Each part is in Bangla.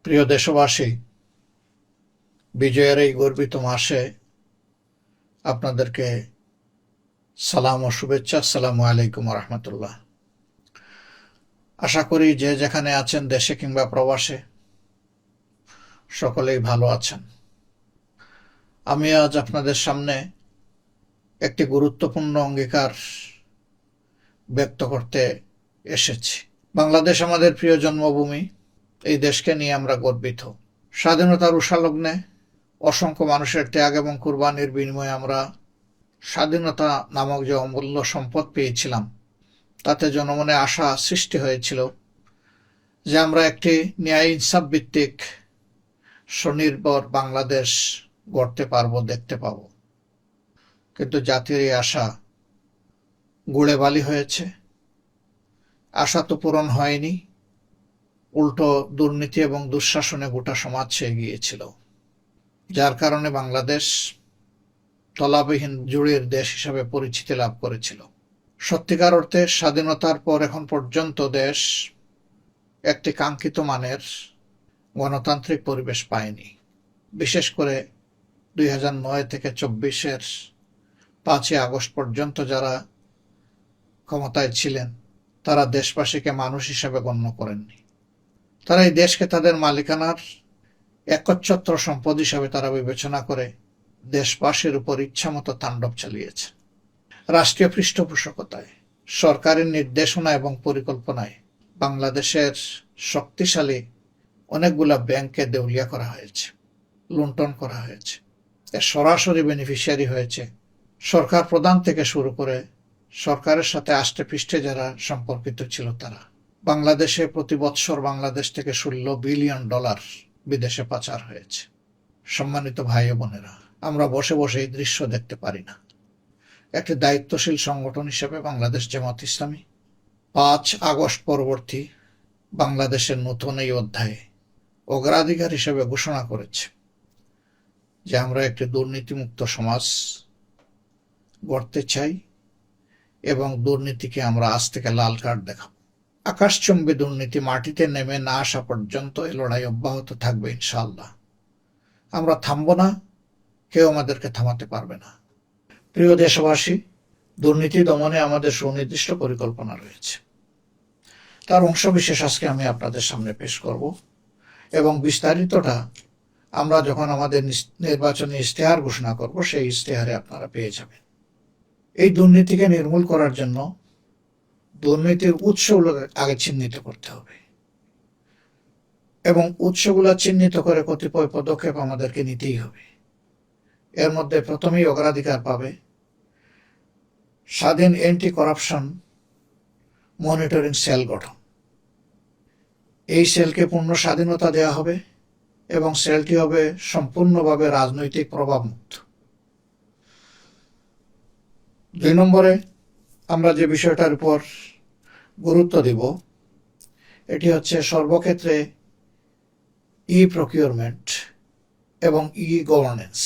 প্রিয় দেশবাসী, বিজয়ের এই গর্বিত মাসে আপনাদেরকে সালাম ও শুভেচ্ছা। আসসালামু আলাইকুম রহমতুল্লাহ। আশা করি যে যেখানে আছেন, দেশে কিংবা প্রবাসে, সকলেই ভালো আছেন। আমি আজ আপনাদের সামনে একটি গুরুত্বপূর্ণ অঙ্গীকার ব্যক্ত করতে এসেছি। বাংলাদেশ আমাদের প্রিয় জন্মভূমি। এই দেশকে নিয়ে আমরা গর্বিত। স্বাধীনতার উষালগ্নে অসংখ্য মানুষের ত্যাগ এবং কুরবানির বিনিময়ে আমরা স্বাধীনতা নামক যে অমূল্য সম্পদ পেয়েছিলাম, তাতে জনমনে আশা সৃষ্টি হয়েছিল যে আমরা একটি ন্যায় ইনসাফ ভিত্তিক স্বনির্ভর বাংলাদেশ গড়তে পারবো, দেখতে পাব। কিন্তু জাতির এই আশা গুড়ে বালি হয়েছে। আশা তো পূরণ হয়নি, উল্টো দুর্নীতি এবং দুঃশাসনে গোটা সমাজ ছেয়ে গিয়েছিল, যার কারণে বাংলাদেশ তলাবিহীন জুড়ির দেশ হিসাবে পরিচিতি লাভ করেছিল। সত্যিকার অর্থে স্বাধীনতার পর এখন পর্যন্ত দেশ একটি কাঙ্ক্ষিত মানের গণতান্ত্রিক পরিবেশ পায়নি। বিশেষ করে 2009 থেকে 24-এর 5ই আগস্ট পর্যন্ত যারা ক্ষমতায় ছিলেন, তারা দেশবাসীকে মানুষ হিসেবে গণ্য করেননি। তারা এই দেশকে তাদের মালিকানার একচ্ছত্র সম্পদ হিসাবে তারা বিবেচনা করে দেশবাসীর উপর ইচ্ছামতো তাণ্ডব চালিয়েছে। রাষ্ট্রীয় পৃষ্ঠপোষকতায়, সরকারি নির্দেশনা এবং পরিকল্পনায় বাংলাদেশের শক্তিশালী অনেকগুলা ব্যাংককে দেউলিয়া করা হয়েছে, লুণ্ঠন করা হয়েছে। এর সরাসরি বেনিফিশিয়ারি হয়েছে সরকার প্রধান থেকে শুরু করে সরকারের সাথে আষ্টে পৃষ্ঠে যারা সম্পর্কিত ছিল তারা। বাংলাদেশে প্রতি বৎসর বাংলাদেশ থেকে $16 বিলিয়ন বিদেশে পাচার হয়েছে। সম্মানিত ভাই ও বোনেরা, আমরা বসে বসে এই দৃশ্য দেখতে পারি না। একটি দায়িত্বশীল সংগঠন হিসেবে বাংলাদেশ জামাত ইসলামী 5 আগস্ট পরবর্তী বাংলাদেশের নতুন এই অধ্যায়ে অগ্রাধিকার হিসেবে ঘোষণা করেছে যে আমরা একটি দুর্নীতিমুক্ত সমাজ গড়তে চাই এবং দুর্নীতিকে আমরা আজ থেকে লাল কার্ড দেখাব। আকাশচুম্বী দুর্নীতি মাটিতে নেমে না আসা পর্যন্ত এই লড়াই অব্যাহত থাকবে ইনশাআল্লাহ। আমরা থামব না, কেউ আমাদেরকে থামাতে পারবে না। প্রিয় দেশবাসী, দুর্নীতি দমনে আমাদের সুনির্দিষ্ট পরিকল্পনা রয়েছে। তার অংশবিশেষ আজকে আমি আপনাদের সামনে পেশ করব এবং বিস্তারিতটা আমরা যখন আমাদের নির্বাচনী ইশতেহার ঘোষণা করব, সেই ইশতেহারে আপনারা পেয়ে যাবেন। এই দুর্নীতিকে নির্মূল করার জন্য দুর্নীতির উৎসগুলো আগে চিহ্নিত করতে হবে এবং উৎসগুলো চিহ্নিত করে কতিপয় পদক্ষেপ আমাদেরকে নিতেই হবে। এর মধ্যে প্রথমেই অগ্রাধিকার পাবে স্বাধীন অ্যান্টি করাপশন মনিটরিং সেল গঠন। এই সেলকে পূর্ণ স্বাধীনতা দেওয়া হবে এবং সেলটি হবে সম্পূর্ণভাবে রাজনৈতিক প্রভাবমুক্ত। 2 নম্বরে আমরা যে বিষয়টার উপর গুরুত্ব দিব, এটি হচ্ছে সর্বক্ষেত্রে প্রকিউরমেন্ট এবং গভর্নেন্স।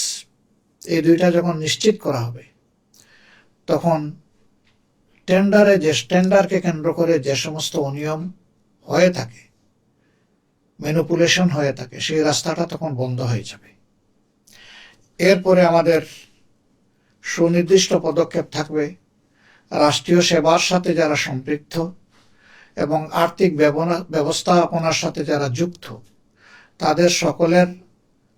এই দুইটা যখন নিশ্চিত করা হবে, তখন টেন্ডারকে কেন্দ্র করে যে সমস্ত অনিয়ম হয়ে থাকে, ম্যানিপুলেশন হয়ে থাকে, সেই রাস্তাটা তখন বন্ধ হয়ে যাবে। এরপরে আমাদের সুনির্দিষ্ট পদক্ষেপ থাকবে রাষ্ট্রীয় সেবার সাথে যারা সম্পৃক্ত এবং আর্থিক ব্যবস্থাপনার সাথে যারা যুক্ত, তাদের সকলের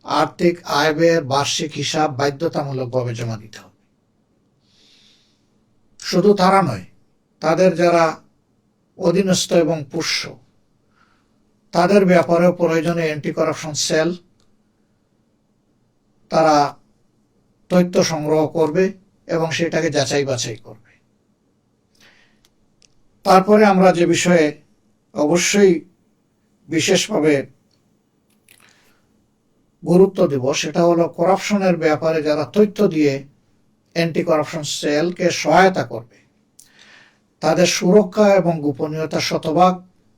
আর্থিক আয় ব্যয়ের বার্ষিক হিসাব বাধ্যতামূলকভাবে জমা দিতে হবে। শুধু তারা নয়, তাদের যারা অধীনস্থ এবং পোষ্য, তাদের ব্যাপারেও প্রয়োজনে অ্যান্টি করাপশন সেল তারা তথ্য সংগ্রহ করবে এবং সেটাকে যাচাই বাছাই করবে। তারপরে আমরা যে বিষয়ে অবশ্যই বিশেষভাবে গুরুত্ব দেব, সেটা হলো করাপশনের ব্যাপারে যারা তথ্য দিয়ে অ্যান্টি করাপশন সেলকে সহায়তা করবে, তাদের সুরক্ষা এবং গোপনীয়তা শতভাগ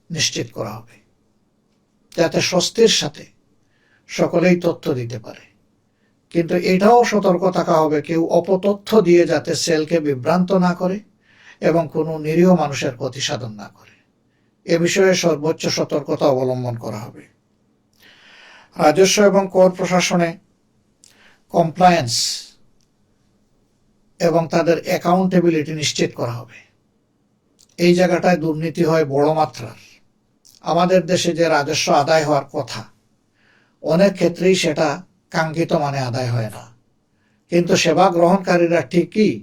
নিশ্চিত করা হবে, যাতে স্বস্তির সাথে সকলেই তথ্য দিতে পারে। কিন্তু এটাও সতর্ক থাকা হবে কেউ অপতথ্য দিয়ে যাতে সেলকে বিভ্রান্ত না করে এবং কোনো নিরীহ মানুষের ক্ষতি সাধন না করে। এ বিষয়ে সর্বোচ্চ সতর্কতা অবলম্বন করা হবে। রাজস্ব এবং কর প্রশাসনে কমপ্লায়েন্স এবং তাদের অ্যাকাউন্টেবিলিটি নিশ্চিত করা হবে। এই জায়গাটায় দুর্নীতি হয় বড় মাত্রার। আমাদের দেশে যে রাজস্ব আদায় হওয়ার কথা, অনেক ক্ষেত্রেই সেটা কাঙ্ক্ষিত মানে আদায় হয় না। কিন্তু সেবা গ্রহণকারীরা ঠিকই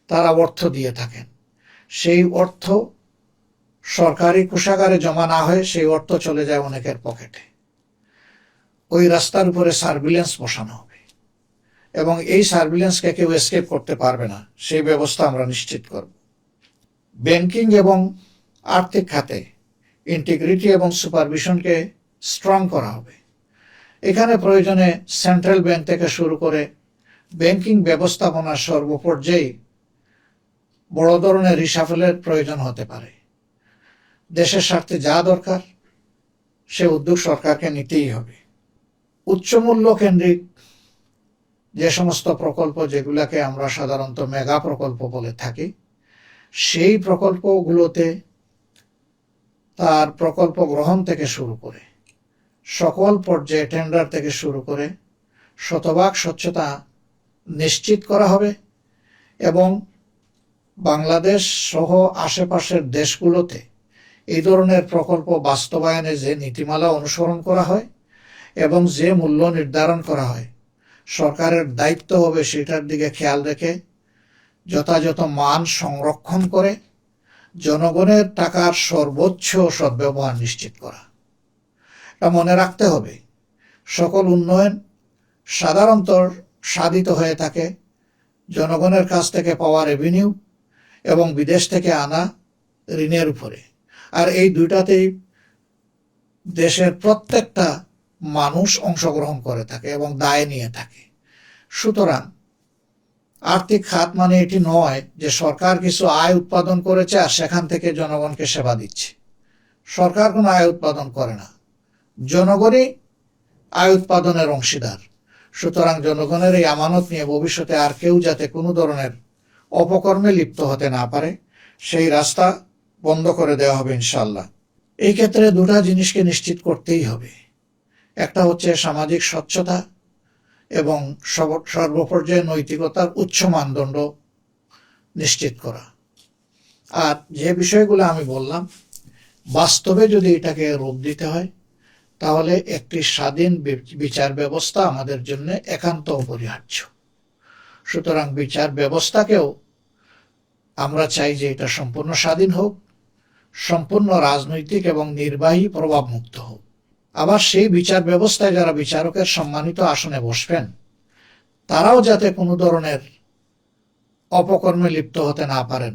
তারা অর্থ দিয়ে থাকেন। সেই অর্থ সরকারি কোষাগারে জমা না হয়ে সেই অর্থ চলে যায় অনেকের পকেটে। ওই রাস্তার উপরে সার্ভিলেন্স বসানো হবে এবং এই সার্ভিলেন্সকে কেউ এসকেপ করতে পারবে না, সেই ব্যবস্থা আমরা নিশ্চিত করব। ব্যাংকিং এবং আর্থিক খাতে ইন্টিগ্রিটি এবং সুপারভিশনকে স্ট্রং করা হবে। এখানে প্রয়োজনে সেন্ট্রাল ব্যাংক থেকে শুরু করে ব্যাংকিং ব্যবস্থাপনার সর্বপর্যায়ে বড় ধরনের রিসাফেলের প্রয়োজন হতে পারে। দেশের স্বার্থে যা দরকার সে উদ্যোগ সরকারকে নিতেই হবে। উচ্চমূল্য কেন্দ্রিক যে সমস্ত প্রকল্প, যেগুলোকে আমরা সাধারণত মেগা প্রকল্প বলে থাকি, সেই প্রকল্পগুলোতে তার প্রকল্প গ্রহণ থেকে শুরু করে সকল পর্যায়ে টেন্ডার থেকে শুরু করে শতভাগ স্বচ্ছতা নিশ্চিত করা হবে এবং বাংলাদেশ সহ আশেপাশের দেশগুলোতে এই ধরনের প্রকল্প বাস্তবায়নে যে নীতিমালা অনুসরণ করা হয় এবং যে মূল্য নির্ধারণ করা হয়, সরকারের দায়িত্ব হবে সেটার দিকে খেয়াল রেখে যথাযথ মান সংরক্ষণ করে জনগণের টাকার সর্বোচ্চ সদ্ব্যবহার নিশ্চিত করা। এটা মনে রাখতে হবে, সকল উন্নয়ন সাধারণত সাধিত হয়ে থাকে জনগণের কাছ থেকে পাওয়া রেভিনিউ এবং বিদেশ থেকে আনা ঋণের উপরে। আর এই দুইটাতেই দেশের প্রত্যেকটা মানুষ অংশগ্রহণ করে থাকে এবং দায় নিয়ে থাকে। সুতরাং আর্থিক খাত মানে এটি নয় যে সরকার কিছু আয় উৎপাদন করেছে আর সেখান থেকে জনগণকে সেবা দিচ্ছে। সরকার কোনো আয় উৎপাদন করে না, জনগণই আয় উৎপাদনের অংশীদার। সুতরাং জনগণের এই আমানত নিয়ে ভবিষ্যতে আর কেউ যাতে কোনো ধরনের অপকর্মে লিপ্ত হতে না পারে, সেই রাস্তা বন্ধ করে দেওয়া হবে ইনশাল্লাহ। এই ক্ষেত্রে দুটা জিনিসকে নিশ্চিত করতেই হবে। একটা হচ্ছে সামাজিক স্বচ্ছতা এবং সর্বপর্যায়ে নৈতিকতার উচ্চ মানদণ্ড নিশ্চিত করা। আর যে বিষয়গুলো আমি বললাম, বাস্তবে যদি এটাকে রূপ দিতে হয় তাহলে একটি স্বাধীন বিচার ব্যবস্থা আমাদের জন্য একান্ত অপরিহার্য। সুতরাং বিচার ব্যবস্থাকেও আমরা চাই যে এটা সম্পূর্ণ স্বাধীন হোক, সম্পূর্ণ রাজনৈতিক এবং নির্বাহী প্রভাব মুক্ত হোক। আবার সেই বিচার ব্যবস্থায় যারা বিচারকের সম্মানিত আসনে বসবেন তারাও যাতে কোনো ধরনের অপকর্মে লিপ্ত হতে না পারেন,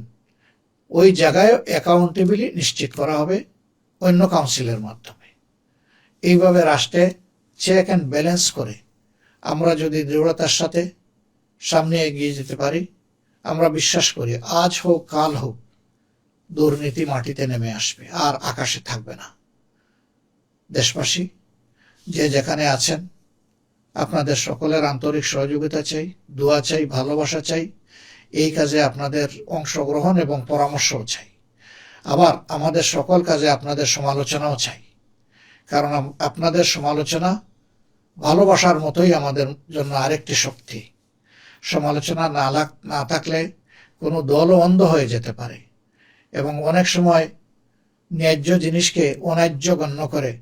ওই জায়গায় অ্যাকাউন্টেবিলিটি নিশ্চিত করা হবে অন্য কাউন্সিলের মাধ্যমে। এইভাবে রাষ্ট্রে চেক অ্যান্ড ব্যালেন্স করে আমরা যদি দৃঢ়তার সাথে সামনে এগিয়ে যেতে পারি, আমরা বিশ্বাস করি আজ হোক কাল হোক দুর্নীতি মাটিতে নেমে আসবে আর আকাশে থাকবে না। দেশবাসী যে যেখানে আছেন, আপনাদের সকলের আন্তরিক সহযোগিতা চাই, দোয়া চাই, ভালোবাসা চাই। এই কাজে আপনাদের অংশগ্রহণ এবং পরামর্শও চাই। আবার আমাদের সকল কাজে আপনাদের সমালোচনাও চাই, কারণ আপনাদের সমালোচনা ভালোবাসার মতোই আমাদের জন্য আরেকটি শক্তি। সমালোচনা না থাকলে কোনো দলও অন্ধ হয়ে যেতে পারে এবং অনেক সময় ন্যায্য জিনিসকে অন্যায্য গণ্য করে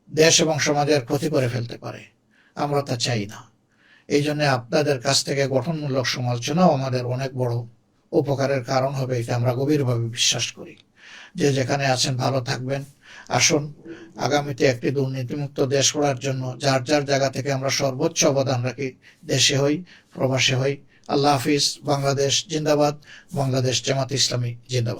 দেশ এবং সমাজের ক্ষতি করে ফেলতে পারে। আমরা তা চাই না। এই জন্য আপনাদের কাছ থেকে গঠনমূলক সমালোচনাও আমাদের অনেক বড় উপকারের কারণ হবে, এটা আমরা গভীরভাবে বিশ্বাস করি। যে যেখানে আছেন ভালো থাকবেন। আসুন আগামীতে একটি দুর্নীতিমুক্ত দেশ গড়ার জন্য যার যার জায়গা থেকে আমরা সর্বোচ্চ অবদান রাখি, দেশে হই প্রবাসে হই। আল্লাহ হাফিজ। বাংলাদেশ জিন্দাবাদ। বাংলাদেশ জামাত ইসলামী জিন্দাবাদ।